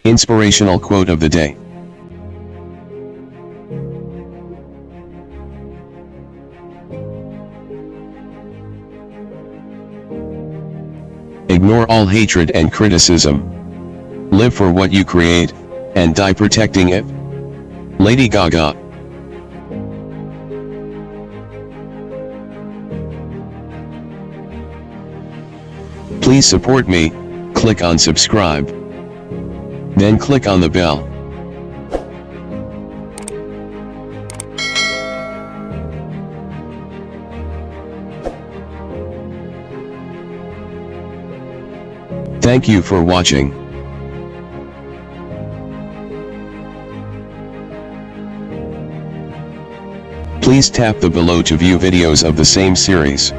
Inspirational quote of the day. Ignore all hatred and criticism. Live for what you create, and die protecting it. Lady Gaga. Please support me. Click on subscribe. Then click on the bell. Thank you for watching. Please tap the below to view videos of the same series.